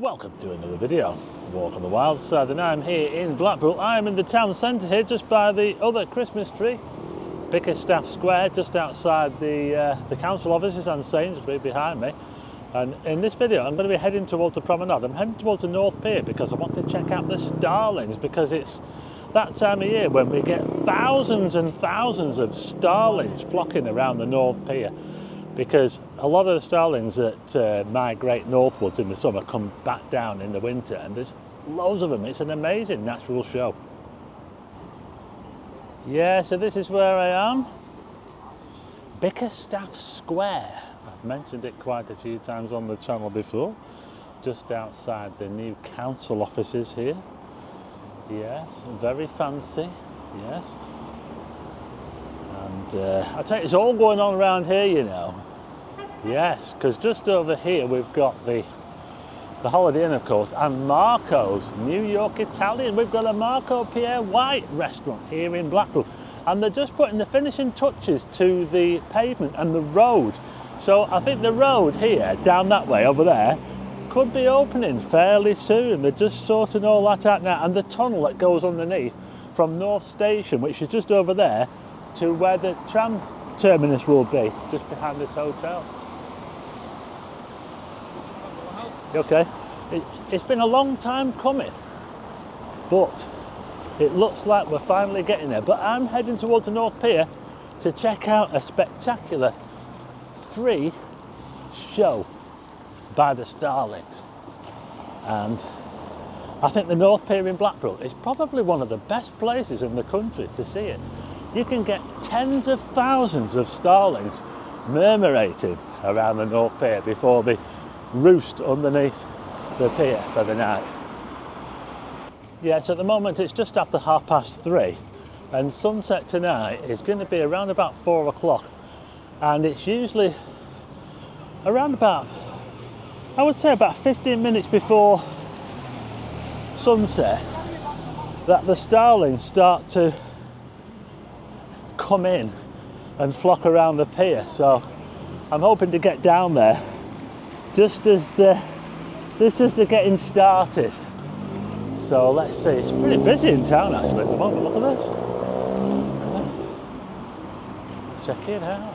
Welcome to another video. Walk on the wild side, and I'm here in Blackpool. I'm in the town centre here, just by the other Christmas tree, Bickerstaff Square, just outside the council offices and Sainsbury behind me. And in this video, I'm going to be heading towards the promenade. I'm heading towards the North Pier because I want to check out the Starlings, because it's that time of year when we get thousands and thousands of Starlings flocking around the North Pier. Because a lot of the Starlings that migrate northwards in the summer come back down in the winter, and there's loads of them. It's an amazing natural show. Yeah, so this is where I am. Bickerstaff Square. I've mentioned it quite a few times on the channel before. Just outside the new council offices here. Yes, very fancy, yes. And I tell you, it's all going on around here, you know. Yes, because just over here we've got the Holiday Inn, of course, and Marco's, New York Italian. We've got a Marco Pierre White restaurant here in Blackpool. And they're just putting the finishing touches to the pavement and the road. So I think the road here, down that way, over there, could be opening fairly soon. They're just sorting all that out now. And the tunnel that goes underneath from North Station, which is just over there, to where the tram terminus will be, just behind this hotel. Okay, it's been a long time coming, but it looks like we're finally getting there. But I'm heading towards the North Pier to check out a spectacular free show by the Starlings. And I think the North Pier in Blackpool is probably one of the best places in the country to see it. You can get tens of thousands of Starlings murmurating around the North Pier before they roost underneath the pier for the night. Yes, at the moment it's just after 3:30, and sunset tonight is going to be around about 4 o'clock, and it's usually around about, I would say about 15 minutes before sunset that the Starlings start to come in and flock around the pier. So I'm hoping to get down there just as they're getting started. So let's see, it's pretty busy in town actually at the moment. Look at this. Check it out.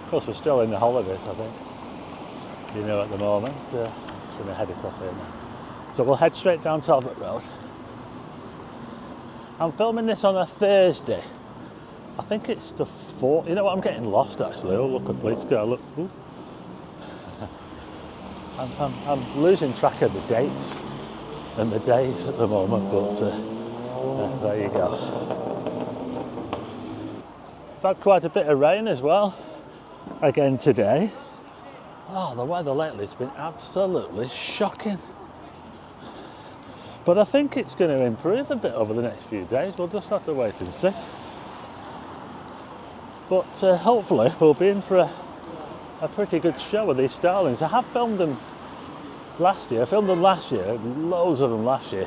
Of course, we're still in the holidays, I think, you know, at the moment. Just going to head across here now. So we'll head straight down Talbot Road. I'm filming this on a Thursday. I think it's the 4th. You know what, I'm getting lost actually. Oh, look at the police car, look. Ooh. I'm losing track of the dates and the days at the moment, but there you go. I've had quite a bit of rain as well, again today. Oh, the weather lately has been absolutely shocking. But I think it's going to improve a bit over the next few days. We'll just have to wait and see. But hopefully we'll be in for a pretty good show of these Starlings. I have filmed them last year. I filmed them last year, loads of them last year.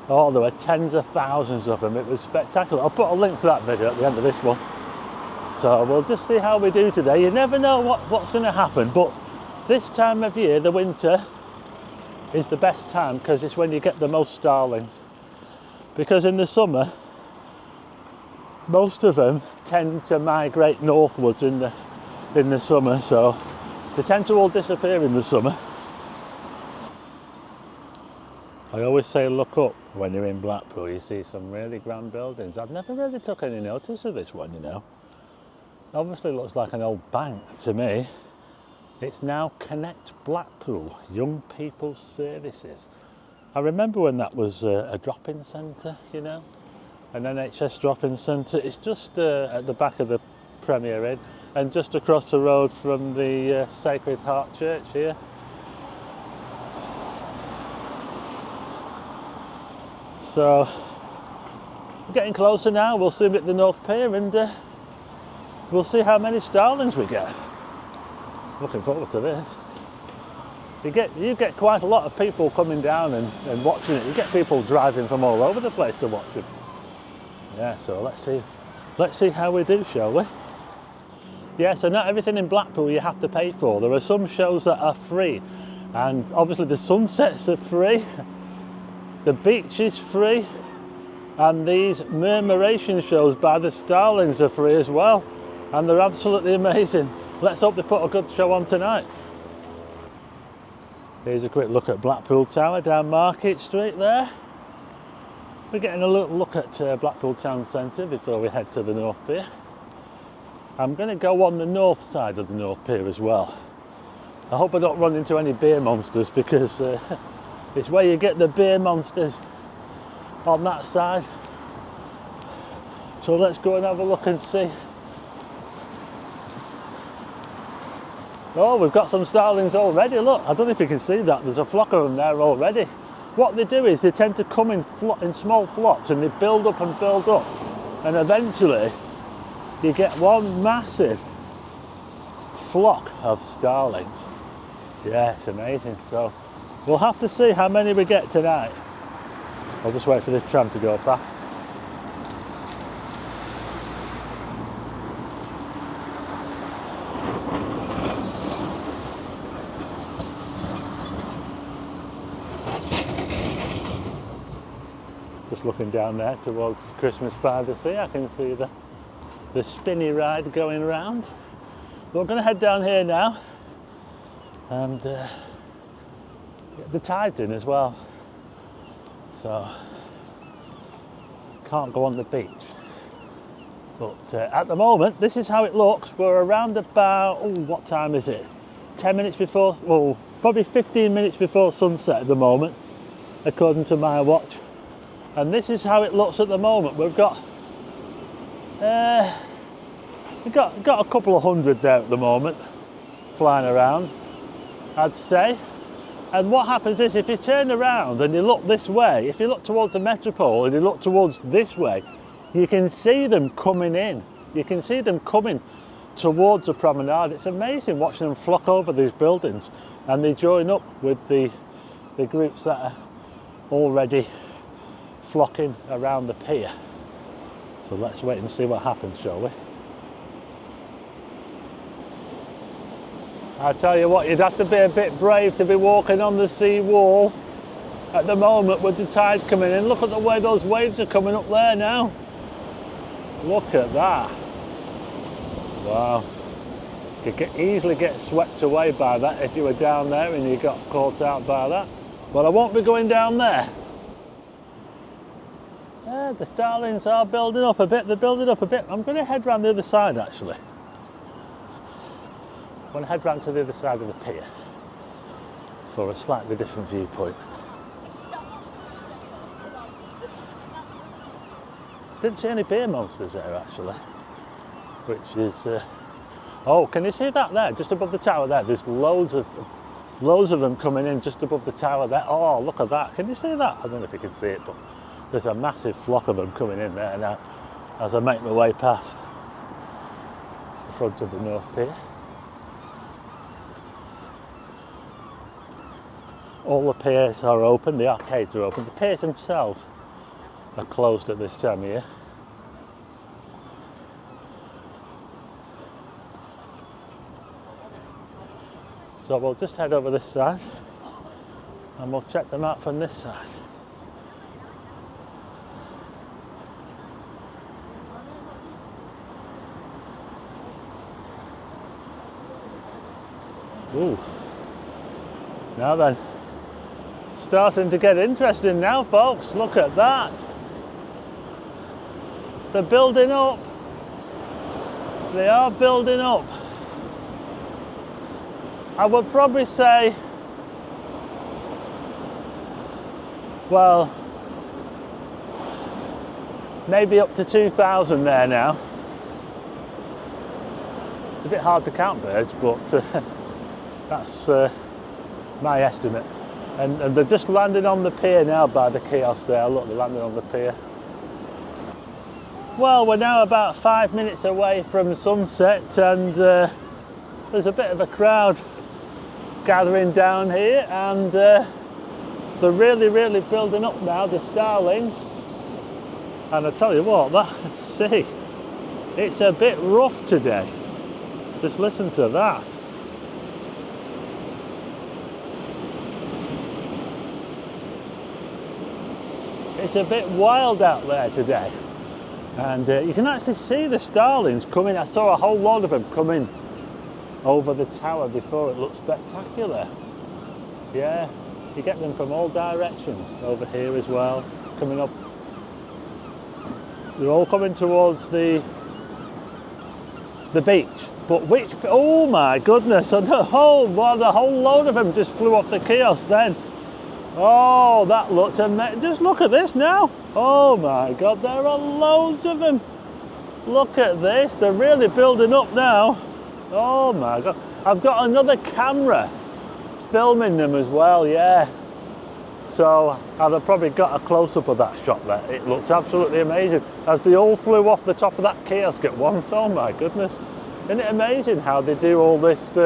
Oh, there were tens of thousands of them. It was spectacular. I'll put a link to that video at the end of this one. So we'll just see how we do today. You never know what's going to happen, but this time of year, the winter, is the best time because it's when you get the most Starlings. Because in the summer, most of them tend to migrate northwards in the summer, so they tend to all disappear in the summer. I always say look up when you're in Blackpool. You see some really grand buildings. I've never really took any notice of this one, you know. Obviously looks like an old bank to me. It's now Connect Blackpool, Young People's Services. I remember when that was a drop-in centre, you know, an NHS drop-in centre. It's just at the back of the Premier Inn and just across the road from the Sacred Heart Church here. So, we're getting closer now. We'll soon be at the North Pier and we'll see how many Starlings we get. Looking forward to this. You get quite a lot of people coming down and watching it. You get people driving from all over the place to watch it. Yeah, so let's see how we do, shall we? Yeah, so not everything in Blackpool you have to pay for. There are some shows that are free, and obviously the sunsets are free, the beach is free, and these murmuration shows by the Starlings are free as well, and they're absolutely amazing. Let's hope they put a good show on tonight. Here's a quick look at Blackpool Tower down Market Street there. We're getting a little look at Blackpool Town Centre before we head to the North Pier. I'm going to go on the north side of the North Pier as well. I hope I don't run into any beer monsters, because it's where you get the beer monsters, on that side. So let's go and have a look and see. Oh, we've got some starlings already, look. I don't know if you can see that, there's a flock of them there already. What they do is they tend to come in small flocks, and they build up and build up, and eventually you get one massive flock of starlings. Yeah, it's amazing. So we'll have to see how many we get tonight. I'll just wait for this tram to go past. Just looking down there towards Christmas by the Sea, I can see the spinny ride going around. We're going to head down here now, and the tide's in as well, so can't go on the beach. But at the moment, this is how it looks. We're around about, what time is it? 10 minutes before, well, probably 15 minutes before sunset at the moment, according to my watch. And this is how it looks at the moment. We've got a couple of hundred there at the moment, flying around, I'd say. And what happens is, if you turn around and you look this way, if you look towards the Metropole and you look towards this way, you can see them coming in. You can see them coming towards the promenade. It's amazing watching them flock over these buildings, and they join up with the groups that are already flocking around the pier. So let's wait and see what happens, shall we? I tell you what, you'd have to be a bit brave to be walking on the sea wall at the moment with the tide coming in. Look at the way those waves are coming up there now. Look at that. Wow. You could easily get swept away by that if you were down there and you got caught out by that. But I won't be going down there. Yeah, the starlings are building up a bit. They're building up a bit. I'm going to head round the other side, actually. I'm going to head round to the other side of the pier for a slightly different viewpoint. Didn't see any beer monsters there, actually, which is oh, can you see that there, just above the tower there? There's loads of them coming in just above the tower there. Oh, look at that. Can you see that? I don't know if you can see it, but there's a massive flock of them coming in there now as I make my way past the front of the North Pier. All the piers are open, the arcades are open. The piers themselves are closed at this time of year. So we'll just head over this side and we'll check them out from this side. Ooh. Now then, starting to get interesting now, folks. Look at that. They're building up. They are building up. I would probably say, well, maybe up to 2,000 there now. It's a bit hard to count birds, but that's my estimate. And they're just landing on the pier now by the kiosk there. Look, they're landing on the pier. Well, we're now about 5 minutes away from sunset, and there's a bit of a crowd gathering down here, and they're really building up now, the starlings. And I tell you what, that sea, it's a bit rough today. Just listen to that. It's a bit wild out there today. And you can actually see the starlings coming. I saw a whole load of them coming over the tower before. It looked spectacular. Yeah, you get them from all directions. Over here as well, coming up. They're all coming towards the beach. But which, oh my goodness, and the whole load of them just flew off the kiosk then. Oh, that looked amazing. Just look at this now. Oh my God, there are loads of them. Look at this, they're really building up now. Oh my God. I've got another camera filming them as well, yeah. So I've probably got a close-up of that shot there. It looks absolutely amazing. As they all flew off the top of that kiosk at once, oh my goodness. Isn't it amazing how they do all this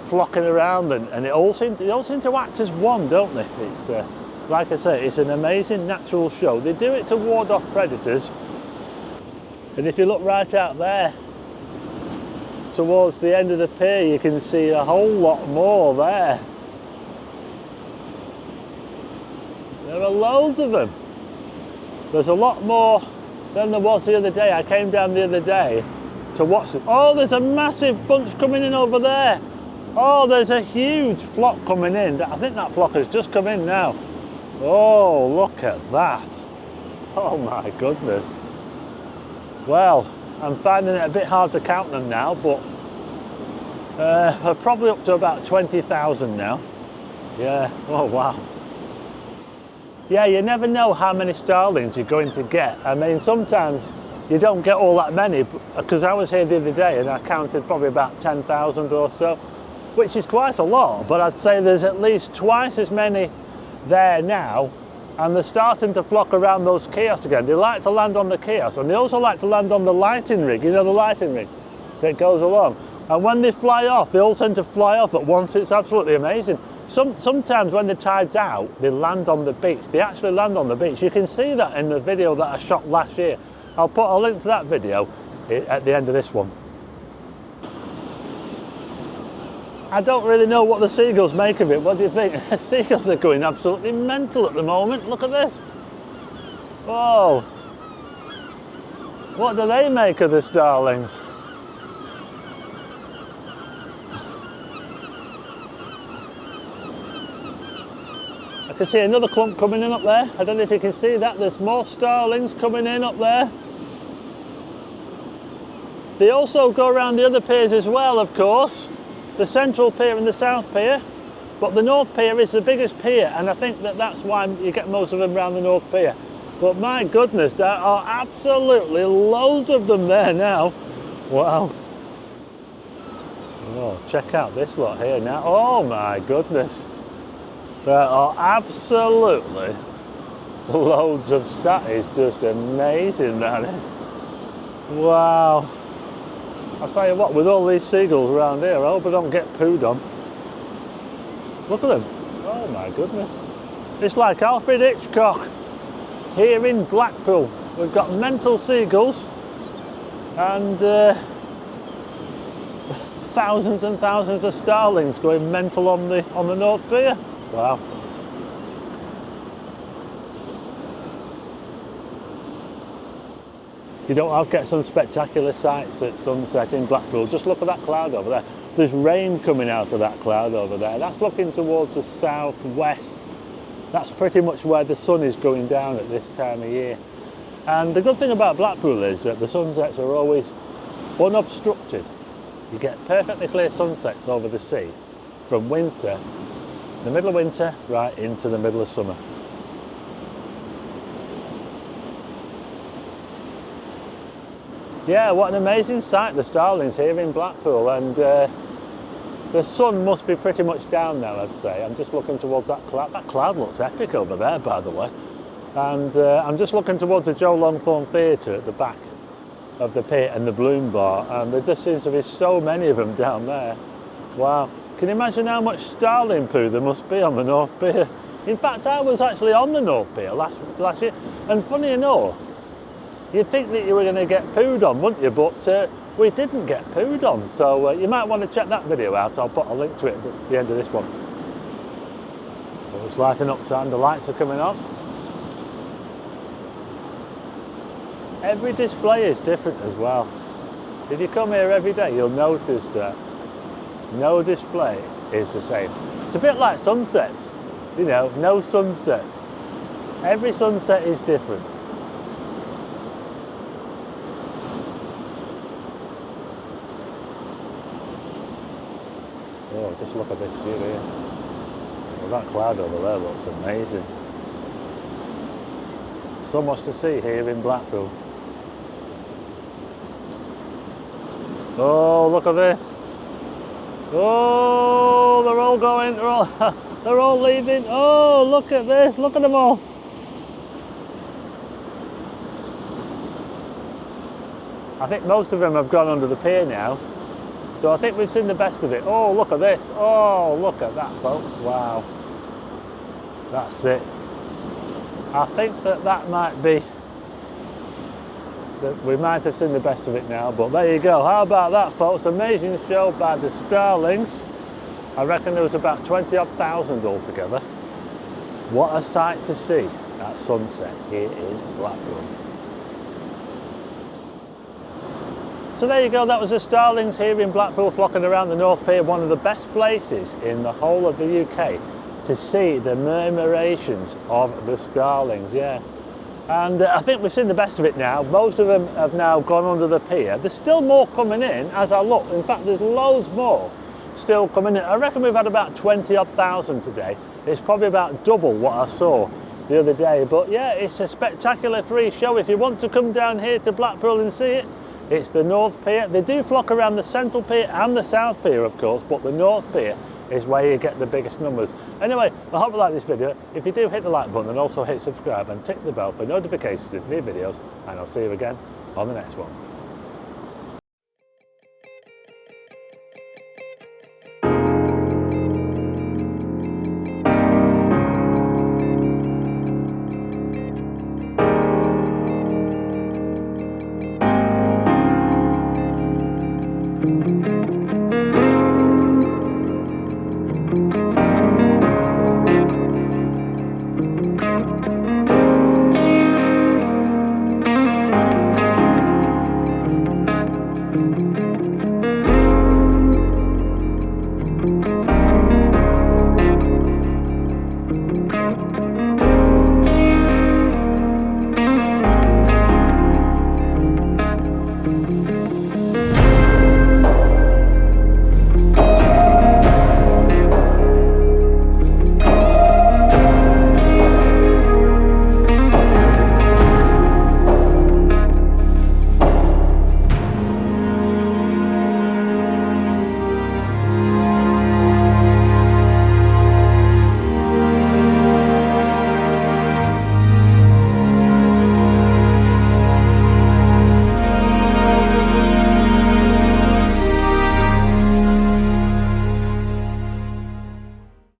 flocking around, and they all seem to act as one, don't they? It's like I say, it's an amazing natural show. They do it to ward off predators. And if you look right out there towards the end of the pier, you can see a whole lot more there. There are loads of them. There's a lot more than there was the other day. I came down the other day to watch them. Oh, there's a massive bunch coming in over there. Oh, there's a huge flock coming in. I think that flock has just come in now. Oh, look at that. Oh my goodness. Well, I'm finding it a bit hard to count them now, but we're probably up to about 20,000 now. Yeah, oh wow. Yeah, you never know how many starlings you're going to get. I mean, sometimes you don't get all that many, because I was here the other day and I counted probably about 10,000 or so, which is quite a lot, but I'd say there's at least twice as many there now, and they're starting to flock around those kiosks again. They like to land on the kiosk, and they also like to land on the lighting rig, you know, the lighting rig that goes along. And when they fly off, they all tend to fly off at once. It's absolutely amazing. Sometimes when the tide's out, they land on the beach. They actually land on the beach. You can see that in the video that I shot last year. I'll put a link to that video at the end of this one. I don't really know what the seagulls make of it. What do you think? Seagulls are going absolutely mental at the moment. Look at this. Whoa. What do they make of the starlings? I can see another clump coming in up there. I don't know if you can see that. There's more starlings coming in up there. They also go around the other piers as well, of course. The central pier and the south pier. But the north pier is the biggest pier, and I think that's why you get most of them around the north pier. But my goodness, there are absolutely loads of them there now. Wow. Oh, check out this lot here now. Oh my goodness. There are absolutely loads of that is just amazing, that is. Wow. I'll tell you what, with all these seagulls around here, I hope I don't get pooed on. Look at them. Oh my goodness. It's like Alfred Hitchcock here in Blackpool. We've got mental seagulls and thousands and thousands of starlings going mental on the North Pier. Wow. You don't get some spectacular sights at sunset in Blackpool. Just look at that cloud over there. There's rain coming out of that cloud over there. That's looking towards the southwest. That's pretty much where the sun is going down at this time of year. And the good thing about Blackpool is that the sunsets are always unobstructed. You get perfectly clear sunsets over the sea from winter, the middle of winter, right into the middle of summer. Yeah, what an amazing sight, the starlings here in Blackpool, and the sun must be pretty much down now, I'd say. I'm just looking towards that cloud. That cloud looks epic over there, by the way. And I'm just looking towards the Joe Longthorne Theatre at the back of the pit and the Bloom Bar, and there just seems to be so many of them down there. Wow. Can you imagine how much starling poo there must be on the North Pier? In fact, I was actually on the North Pier last year, and funny enough, you'd think that you were going to get pooed on, wouldn't you? But we didn't get pooed on. So you might want to check that video out. I'll put a link to it at the end of this one. But it's lighting up time, the lights are coming on. Every display is different as well. If you come here every day, you'll notice that no display is the same. It's a bit like sunsets, you know, no sunset. Every sunset is different. Oh, just look at this view here. Well, that cloud over there looks amazing. So much to see here in Blackpool. Oh, look at this. Oh, they're all going, they're all leaving. Oh, look at this, look at them all. I think most of them have gone under the pier now. So I think we've seen the best of it. Oh, look at this. Oh, look at that, folks. Wow. That's it. I think that might be, that we might have seen the best of it now, but there you go. How about that, folks? Amazing show by the Starlings. I reckon there was about 20-odd thousand altogether. What a sight to see at sunset here in Blackpool. So there you go, that was the Starlings here in Blackpool flocking around the North Pier, one of the best places in the whole of the UK to see the murmurations of the Starlings, yeah. And I think we've seen the best of it now. Most of them have now gone under the pier. There's still more coming in as I look. In fact, there's loads more still coming in. I reckon we've had about 20-odd thousand today. It's probably about double what I saw the other day. But yeah, it's a spectacular free show. If you want to come down here to Blackpool and see it, it's the North Pier. They do flock around the Central Pier and the South Pier, of course, but the North Pier is where you get the biggest numbers. Anyway, I hope you like this video. If you do, hit the like button and also hit subscribe and tick the bell for notifications of new videos, and I'll see you again on the next one.